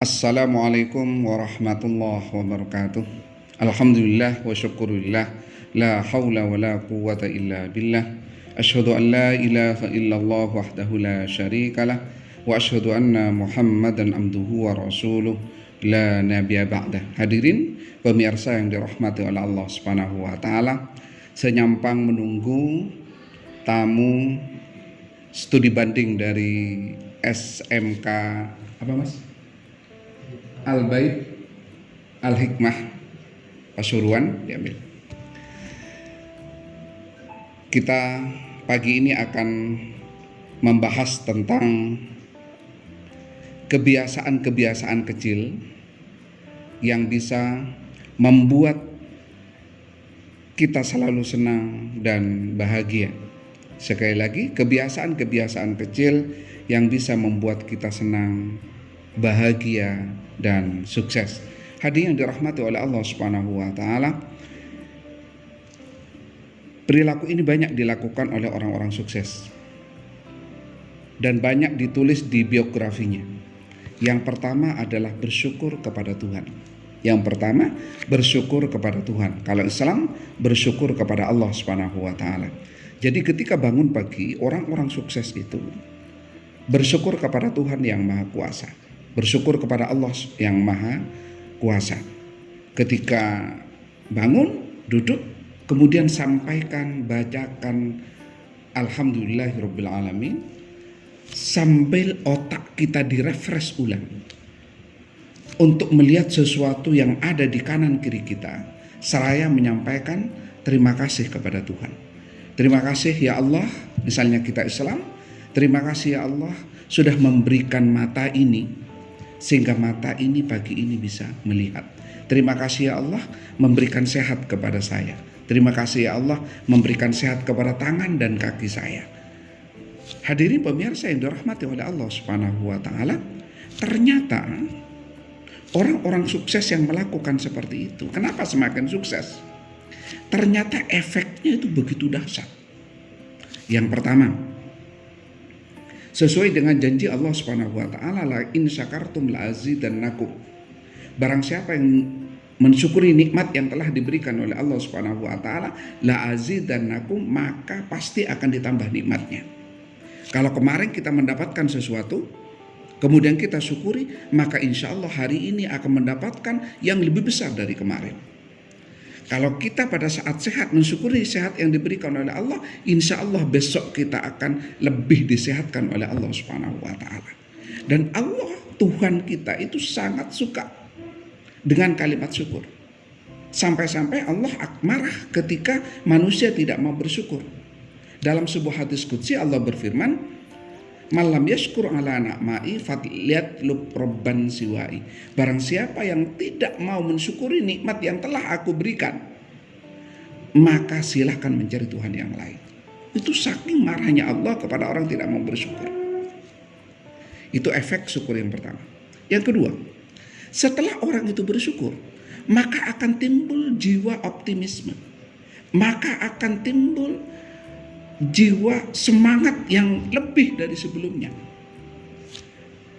Assalamualaikum warahmatullahi wabarakatuh. Alhamdulillah wa syukurillah. La hawla wa la quwwata illa billah. Asyhadu an la ilaha illallah wahdahu la syarikalah. Wa asyhadu anna Muhammadan abduhu wa rasuluh la nabiyya ba'dah. Hadirin pemirsa yang dirahmati oleh Allah Subhanahu wa taala, senyampang menunggu tamu studi banding dari SMK apa Mas? Al-Bait Al-Hikmah Pasuruan diambil. Kita pagi ini akan membahas tentang kebiasaan-kebiasaan kecil yang bisa membuat kita selalu senang dan bahagia. Sekali lagi, kebiasaan-kebiasaan kecil yang bisa membuat kita senang, bahagia dan sukses. Hadirin yang dirahmati oleh Allah Subhanahu wa taala, perilaku ini banyak dilakukan oleh orang-orang sukses dan banyak ditulis di biografinya. Yang pertama adalah bersyukur kepada Tuhan. Yang pertama, bersyukur kepada Tuhan. Kalau Islam, bersyukur kepada Allah Subhanahu wa taala. Jadi ketika bangun pagi, orang-orang sukses itu bersyukur kepada Tuhan yang Maha Kuasa, bersyukur kepada Allah yang Maha Kuasa. Ketika bangun, duduk, kemudian sampaikan, bacakan Alhamdulillahirabbil alamin, sambil otak kita direfresh ulang untuk melihat sesuatu yang ada di kanan kiri kita, seraya menyampaikan terima kasih kepada Tuhan. Terima kasih ya Allah, misalnya kita Islam, terima kasih ya Allah sudah memberikan mata ini sehingga mata ini pagi ini bisa melihat. Terima kasih ya Allah memberikan sehat kepada saya. Terima kasih ya Allah memberikan sehat kepada tangan dan kaki saya. Hadirin pemirsa yang dirahmati oleh Allah Subhanahu wa taala, ternyata orang-orang sukses yang melakukan seperti itu, kenapa semakin sukses? Ternyata efeknya itu begitu dahsyat. Yang pertama, sesuai dengan janji Allah Subhanahu wa taala, la in syakartum la azidannakum. Barang siapa yang mensyukuri nikmat yang telah diberikan oleh Allah Subhanahu wa taala, la azidannakum, maka pasti akan ditambah nikmatnya. Kalau kemarin kita mendapatkan sesuatu, kemudian kita syukuri, maka insya Allah hari ini akan mendapatkan yang lebih besar dari kemarin. Kalau kita pada saat sehat mensyukuri sehat yang diberikan oleh Allah, insya Allah besok kita akan lebih disehatkan oleh Allah Subhanahu wa taala. Dan Allah, Tuhan kita itu sangat suka dengan kalimat syukur. Sampai-sampai Allah marah ketika manusia tidak mau bersyukur. Dalam sebuah hadis qudsi Allah berfirman, "Malam yashkur ala na'mai fatliyatlub robban siwai." Barang siapa yang tidak mau mensyukuri nikmat yang telah aku berikan, maka silahkan mencari Tuhan yang lain. Itu saking marahnya Allah kepada orang tidak mau bersyukur. Itu efek syukur yang pertama. Yang kedua, setelah orang itu bersyukur, maka akan timbul jiwa optimisme. Maka akan timbul jiwa semangat yang lebih dari sebelumnya.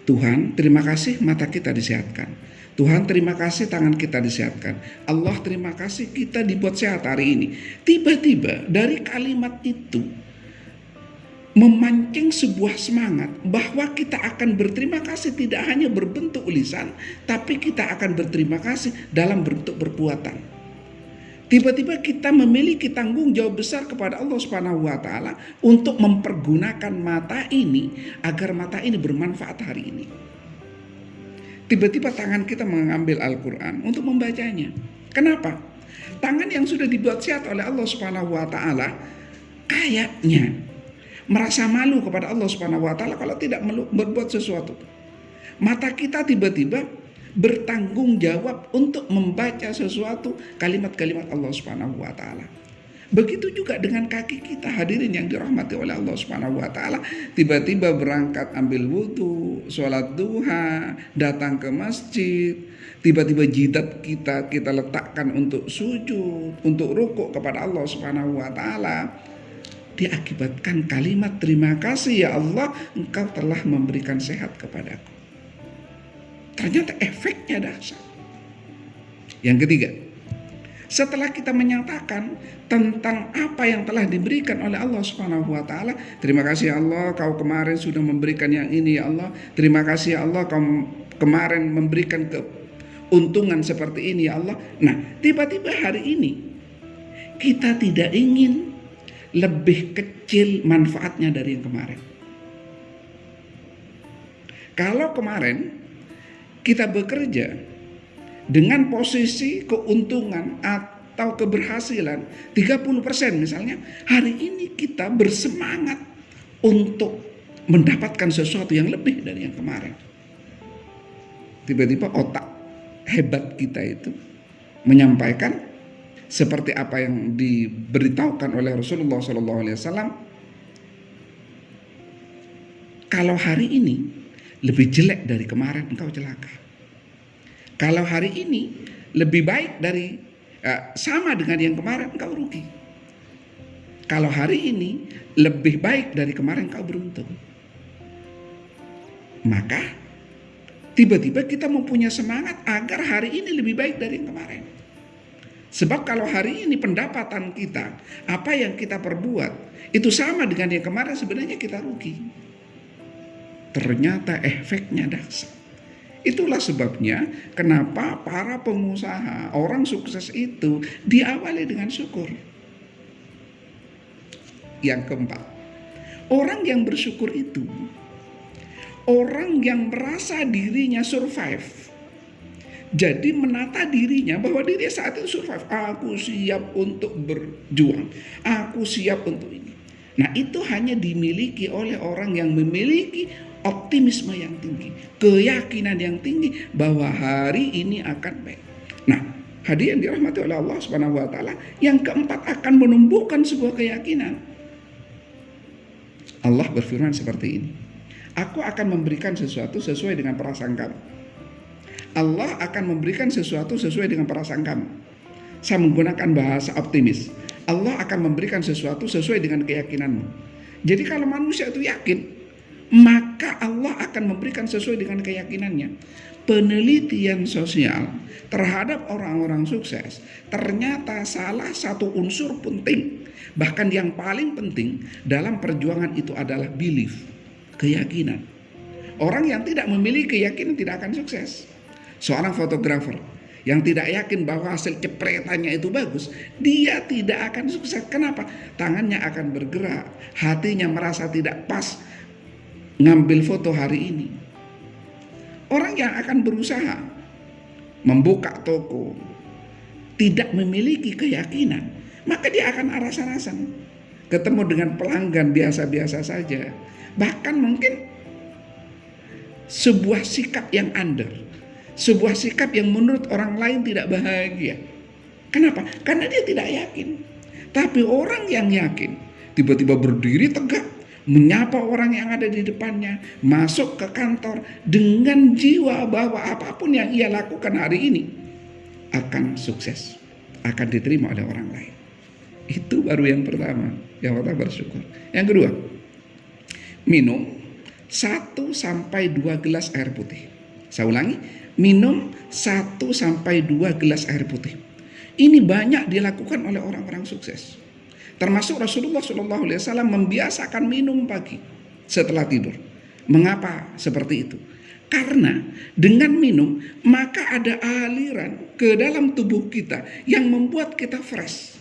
Tuhan, terima kasih mata kita disehatkan. Tuhan, terima kasih tangan kita disehatkan. Allah, terima kasih kita dibuat sehat hari ini. Tiba-tiba dari kalimat itu memancing sebuah semangat bahwa kita akan berterima kasih tidak hanya berbentuk lisan, tapi kita akan berterima kasih dalam bentuk perbuatan. Tiba-tiba kita memiliki tanggung jawab besar kepada Allah Subhanahu wa taala untuk mempergunakan mata ini agar mata ini bermanfaat hari ini. Tiba-tiba tangan kita mengambil Al-Quran untuk membacanya. Kenapa? Tangan yang sudah dibuat sehat oleh Allah Subhanahu wa taala kayaknya merasa malu kepada Allah Subhanahu wa taala kalau tidak berbuat sesuatu. Mata kita tiba-tiba bertanggung jawab untuk membaca sesuatu kalimat-kalimat Allah Subhanahu wa taala. Begitu juga dengan kaki kita, hadirin yang dirahmati oleh Allah Subhanahu wa taala, tiba-tiba berangkat ambil wudhu, sholat duha, datang ke masjid, tiba-tiba jidat kita letakkan untuk sujud, untuk rukuk kepada Allah Subhanahu wa taala, diakibatkan kalimat terima kasih ya Allah, Engkau telah memberikan sehat kepadaku. Ternyata efeknya dahsyat. Yang ketiga, setelah kita menyatakan tentang apa yang telah diberikan oleh Allah Subhanahu wa taala, terima kasih ya Allah, Kau kemarin sudah memberikan yang ini ya Allah. Terima kasih ya Allah, Kau kemarin memberikan keuntungan seperti ini ya Allah. Nah, tiba-tiba hari ini kita tidak ingin lebih kecil manfaatnya dari yang kemarin. Kalau kemarin kita bekerja dengan posisi keuntungan atau keberhasilan 30% misalnya, hari ini kita bersemangat untuk mendapatkan sesuatu yang lebih dari yang kemarin. Tiba-tiba otak hebat kita itu menyampaikan seperti apa yang diberitahukan oleh Rasulullah SAW, kalau hari ini lebih jelek dari kemarin, engkau celaka. Kalau hari ini lebih baik dari sama dengan yang kemarin, engkau rugi. Kalau hari ini lebih baik dari kemarin, engkau beruntung. Maka tiba-tiba kita mempunyai semangat agar hari ini lebih baik dari yang kemarin. Sebab kalau hari ini pendapatan kita, apa yang kita perbuat itu sama dengan yang kemarin, sebenarnya kita rugi. Ternyata efeknya dahsyat. Itulah sebabnya kenapa para pengusaha, orang sukses itu diawali dengan syukur. Yang keempat, orang yang bersyukur itu orang yang merasa dirinya survive. Jadi menata dirinya bahwa dirinya saat itu survive. Aku siap untuk berjuang. Aku siap untuk ini. Nah, itu hanya dimiliki oleh orang yang memiliki optimisme yang tinggi, keyakinan yang tinggi bahwa hari ini akan baik. Nah, hadirin dirahmati oleh Allah Subhanahu wa taala, yang keempat akan menumbuhkan sebuah keyakinan. Allah berfirman seperti ini. Aku akan memberikan sesuatu sesuai dengan perasaan kamu. Allah akan memberikan sesuatu sesuai dengan perasaan kamu. Saya menggunakan bahasa optimis. Allah akan memberikan sesuatu sesuai dengan keyakinanmu. Jadi kalau manusia itu yakin, maka Allah akan memberikan sesuai dengan keyakinannya. Penelitian sosial terhadap orang-orang sukses, ternyata salah satu unsur penting, bahkan yang paling penting dalam perjuangan itu adalah belief, keyakinan. Orang yang tidak memiliki keyakinan tidak akan sukses. Seorang fotografer yang tidak yakin bahwa hasil cepretannya itu bagus, dia tidak akan sukses. Kenapa? Tangannya akan bergerak, hatinya merasa tidak pas ngambil foto hari ini. Orang yang akan berusaha membuka toko tidak memiliki keyakinan, maka dia akan aras-arasan. Ketemu dengan pelanggan biasa-biasa saja. Bahkan mungkin sebuah sikap yang under, sebuah sikap yang menurut orang lain tidak bahagia. Kenapa? Karena dia tidak yakin. Tapi orang yang yakin tiba-tiba berdiri tegak, menyapa orang yang ada di depannya, masuk ke kantor dengan jiwa bahwa apapun yang ia lakukan hari ini akan sukses, akan diterima oleh orang lain. Itu baru yang pertama, yang pertama bersyukur. Yang kedua, minum 1-2 gelas air putih. Saya ulangi, minum 1-2 gelas air putih. Ini banyak dilakukan oleh orang-orang sukses. Termasuk Rasulullah SAW membiasakan minum pagi setelah tidur. Mengapa seperti itu? Karena dengan minum maka ada aliran ke dalam tubuh kita yang membuat kita fresh.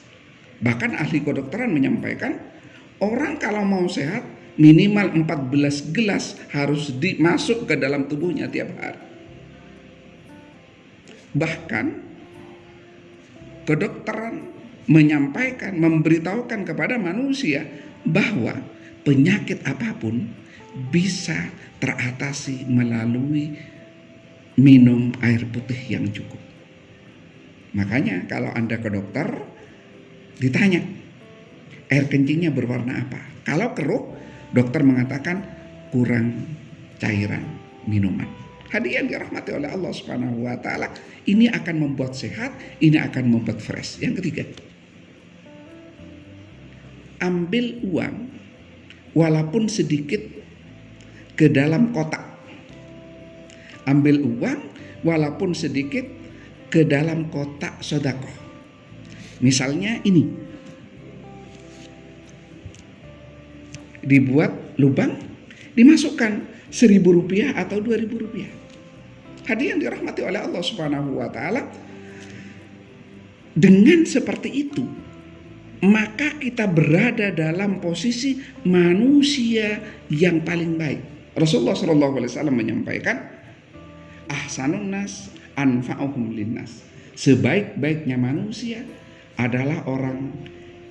Bahkan ahli kedokteran menyampaikan, orang kalau mau sehat minimal 14 gelas harus dimasuk ke dalam tubuhnya tiap hari. Bahkan kedokteran menyampaikan, memberitahukan kepada manusia bahwa penyakit apapun bisa teratasi melalui minum air putih yang cukup. Makanya kalau Anda ke dokter ditanya air kencingnya berwarna apa. Kalau keruh, dokter mengatakan kurang cairan minuman. Hadiah yang dirahmati oleh Allah Subhanahu wa taala, ini akan membuat sehat, ini akan membuat fresh. Yang ketiga, ambil uang walaupun sedikit ke dalam kotak. Ambil uang walaupun sedikit ke dalam kotak sedekah. Misalnya ini, dibuat lubang, dimasukkan Rp1.000 atau Rp2.000. Hadiah yang dirahmati oleh Allah Subhanahu wa taala. Dengan seperti itu, maka kita berada dalam posisi manusia yang paling baik. Rasulullah SAW menyampaikan, ahsanun nas anfa'uhum linnas. Sebaik-baiknya manusia adalah orang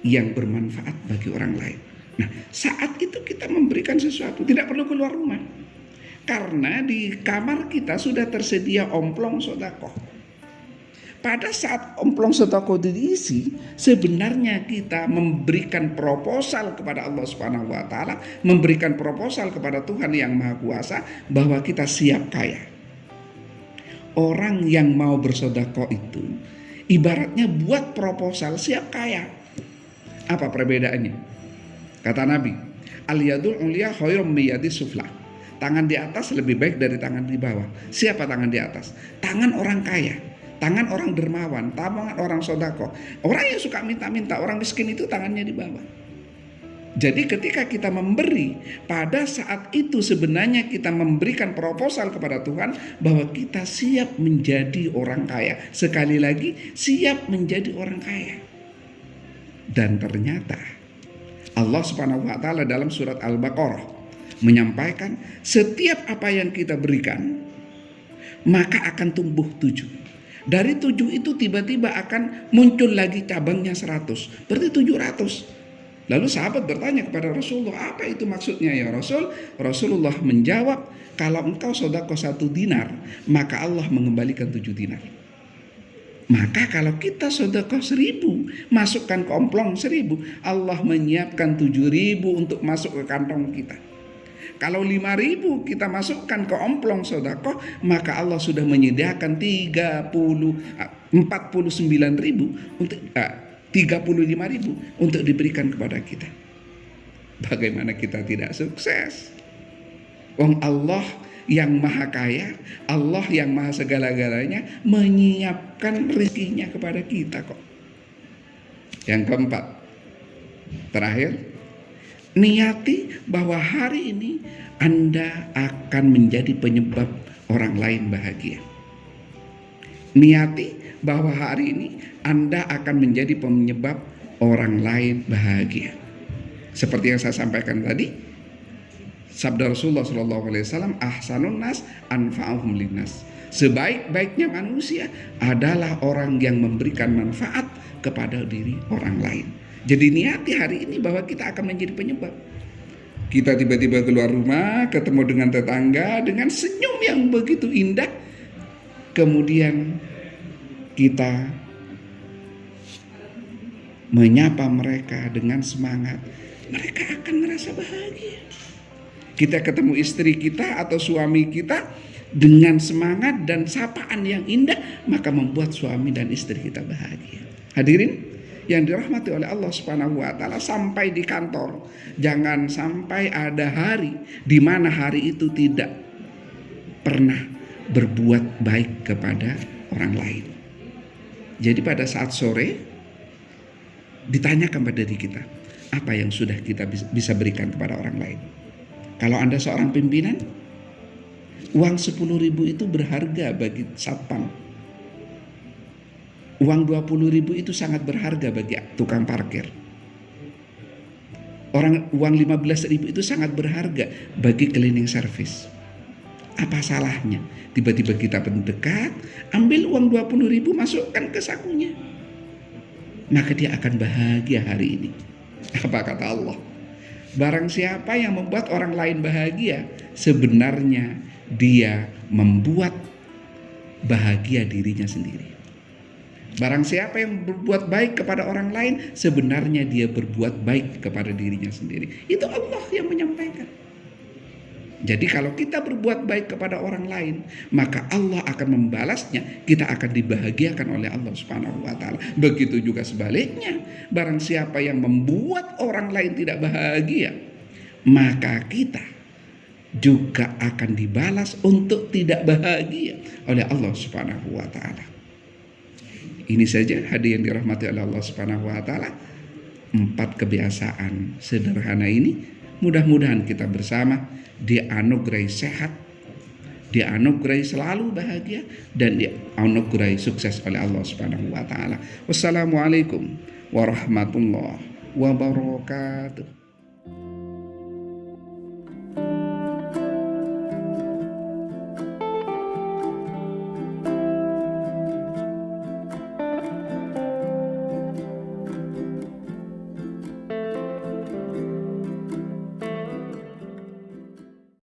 yang bermanfaat bagi orang lain. Nah, saat itu kita memberikan sesuatu, tidak perlu keluar rumah. Karena di kamar kita sudah tersedia omplong sedekah. Pada saat omplong sedekah diisi, sebenarnya kita memberikan proposal kepada Allah Subhanahu wa taala, memberikan proposal kepada Tuhan yang Maha Kuasa bahwa kita siap kaya. Orang yang mau bersedekah itu ibaratnya buat proposal siap kaya. Apa perbedaannya? Kata Nabi, al-yadul ulya khairum min yadis sufla. Tangan di atas lebih baik dari tangan di bawah. Siapa tangan di atas? Tangan orang kaya, tangan orang dermawan, tangan orang sedekah. Orang yang suka minta-minta, orang miskin itu tangannya di bawah. Jadi ketika kita memberi, pada saat itu sebenarnya kita memberikan proposal kepada Tuhan bahwa kita siap menjadi orang kaya. Sekali lagi, siap menjadi orang kaya. Dan ternyata Allah Subhanahu wa taala dalam surat Al-Baqarah menyampaikan setiap apa yang kita berikan maka akan tumbuh 7. Dari 7 itu tiba-tiba akan muncul lagi cabangnya 100, berarti 700. Lalu sahabat bertanya kepada Rasulullah, apa itu maksudnya ya Rasul? Rasulullah menjawab, kalau engkau sedekah 1 dinar, maka Allah mengembalikan 7 dinar. Maka kalau kita sedekah 1.000, masukkan ke omplong 1.000, Allah menyiapkan 7.000 untuk masuk ke kantong kita. Kalau 5.000 kita masukkan ke omplong sedekah, maka Allah sudah menyediakan 49.000 untuk 35.000 untuk diberikan kepada kita. Bagaimana kita tidak sukses? Wong Allah yang maha kaya, Allah yang maha segala-galanya menyiapkan rezekinya kepada kita kok. Yang keempat, terakhir, niati bahwa hari ini Anda akan menjadi penyebab orang lain bahagia. Niati bahwa hari ini Anda akan menjadi penyebab orang lain bahagia. Seperti yang saya sampaikan tadi, sabda Rasulullah SAW, ahsanun nas anfa'uhum linnas. Sebaik-baiknya manusia adalah orang yang memberikan manfaat kepada diri orang lain. Jadi niati hari ini bahwa kita akan menjadi penyebab. Kita tiba-tiba keluar rumah, ketemu dengan tetangga dengan senyum yang begitu indah. Kemudian kita menyapa mereka dengan semangat. Mereka akan merasa bahagia. Kita ketemu istri kita atau suami kita dengan semangat dan sapaan yang indah, maka membuat suami dan istri kita bahagia. Hadirin yang dirahmati oleh Allah Subhanahu wa taala, sampai di kantor jangan sampai ada hari di mana hari itu tidak pernah berbuat baik kepada orang lain. Jadi pada saat sore ditanyakan pada diri kita, apa yang sudah kita bisa berikan kepada orang lain. Kalau Anda seorang pimpinan, uang 10.000 itu berharga bagi satpam. Uang 20.000 itu sangat berharga bagi tukang parkir. Uang 15.000 itu sangat berharga bagi cleaning service. Apa salahnya? Tiba-tiba kita mendekat, ambil uang 20.000, masukkan ke sakunya. Maka dia akan bahagia hari ini. Apa kata Allah? Barang siapa yang membuat orang lain bahagia, sebenarnya dia membuat bahagia dirinya sendiri. Barang siapa yang berbuat baik kepada orang lain, sebenarnya dia berbuat baik kepada dirinya sendiri. Itu Allah yang menyampaikan. Jadi kalau kita berbuat baik kepada orang lain, maka Allah akan membalasnya. Kita akan dibahagiakan oleh Allah Subhanahu wa taala. Begitu juga sebaliknya, barang siapa yang membuat orang lain tidak bahagia, maka kita juga akan dibalas untuk tidak bahagia oleh Allah Subhanahu wa taala. Ini saja hadirin yang dirahmati oleh Allah Subhanahu wa taala. 4 kebiasaan sederhana ini mudah-mudahan kita bersama dianugerahi sehat, dianugerahi selalu bahagia, dan dianugerahi sukses oleh Allah Subhanahu wa taala. Wassalamualaikum warahmatullahi wabarakatuh.